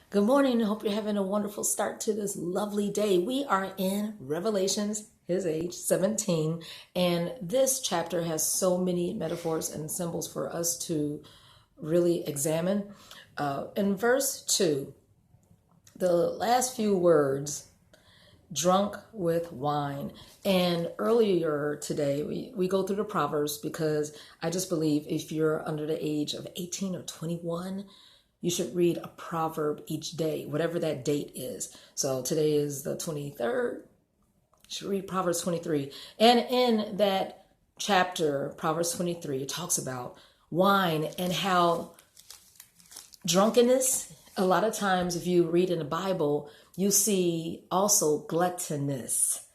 Good morning. I hope you're having a wonderful start to this lovely day. We are in Revelations, his age, 17. And this chapter has so many metaphors and symbols for us to really examine. In verse 2, the last few words, drunk with wine. And earlier today, we go through the Proverbs because I just believe if you're under the age of 18 or 21, you should read a proverb each day, whatever that date is. So today is the 23rd. You should read Proverbs 23. And in that chapter, Proverbs 23, it talks about wine and how drunkenness, a lot of times if you read in the Bible, you see also gluttonous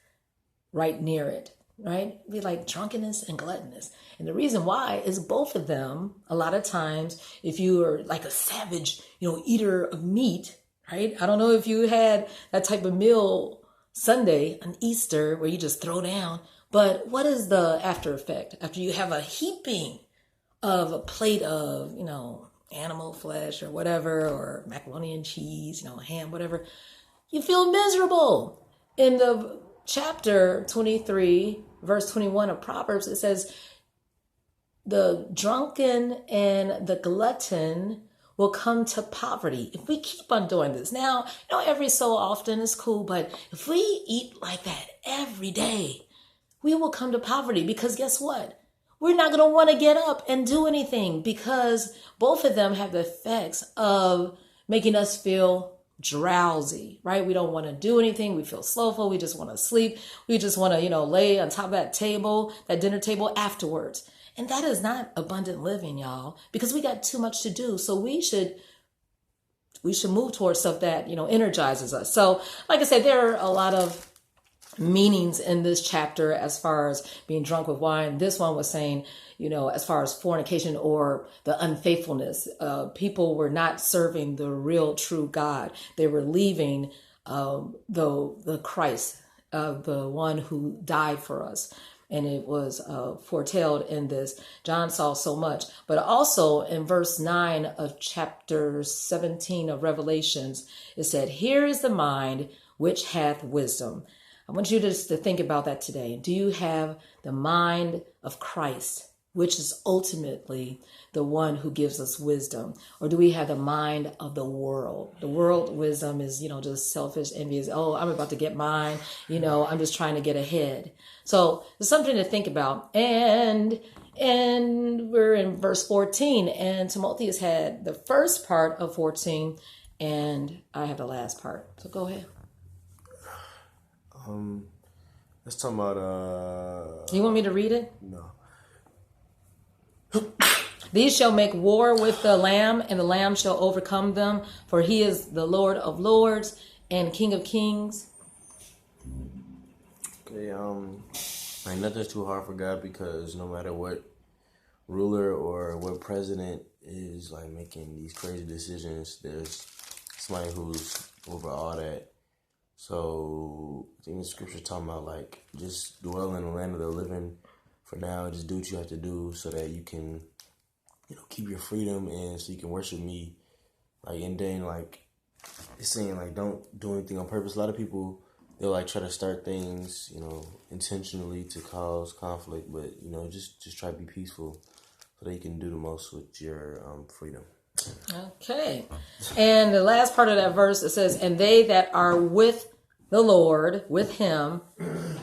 right near it, right? Be like drunkenness and gluttonous. And the reason why is both of them, a lot of times, if you are like a savage, eater of meat, right? I don't know if you had that type of meal Sunday on Easter where you just throw down, but what is the after effect? After you have a heaping of a plate of, animal flesh or whatever, or macaroni and cheese, ham, whatever, you feel miserable. In the chapter 23, verse 21 of Proverbs, it says, the drunken and the glutton will come to poverty if we keep on doing this. Now, every so often is cool, but if we eat like that every day, we will come to poverty because guess what? We're not going to want to get up and do anything because both of them have the effects of making us feel drowsy, right? We don't want to do anything. We feel slowful. We just want to sleep. We just want to, lay on top of that table, that dinner table afterwards. And that is not abundant living, y'all, because we got too much to do. So we should move towards stuff that, energizes us. So like I said, there are a lot of meanings in this chapter as far as being drunk with wine. This one was saying, as far as fornication or the unfaithfulness, people were not serving the real true God. They were leaving the Christ, the one who died for us. And it was foretold in this. John saw so much. But also in verse 9 of chapter 17 of Revelations, it said, here is the mind which hath wisdom. I want you just to think about that today. Do you have the mind of Christ, which is ultimately the one who gives us wisdom? Or do we have the mind of the world? The world wisdom is, just selfish, envious. Oh, I'm about to get mine. I'm just trying to get ahead. So there's something to think about. And we're in verse 14, and Timotheus had the first part of 14, and I have the last part. So go ahead. Let's talk about You want me to read it? No. These shall make war with the Lamb, and the Lamb shall overcome them, for he is the Lord of lords and King of kings. Okay, nothing's too hard for God because no matter what ruler or what president is like making these crazy decisions, there's somebody who's over all that. So I think the scripture talking about like just dwell in the land of the living for now. Just do what you have to do so that you can, keep your freedom and so you can worship me. Like, and then like it's saying like don't do anything on purpose. A lot of people, they'll like try to start things, intentionally to cause conflict, but just try to be peaceful so that you can do the most with your freedom. Okay. And the last part of that verse, it says, and they that are with the Lord, with him,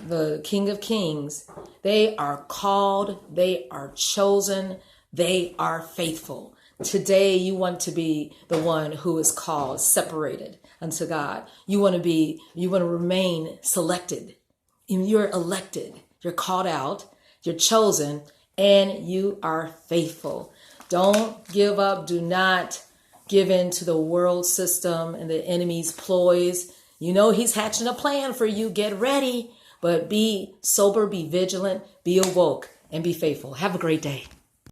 the King of kings, they are called, they are chosen, they are faithful. Today, you want to be the one who is called, separated unto God. You want to remain selected. You're elected. You're called out. You're chosen, and you are faithful. Don't give up. Do not give in to the world system and the enemy's ploys. He's hatching a plan for you. Get ready, but be sober, be vigilant, be awoke, and be faithful. Have a great day.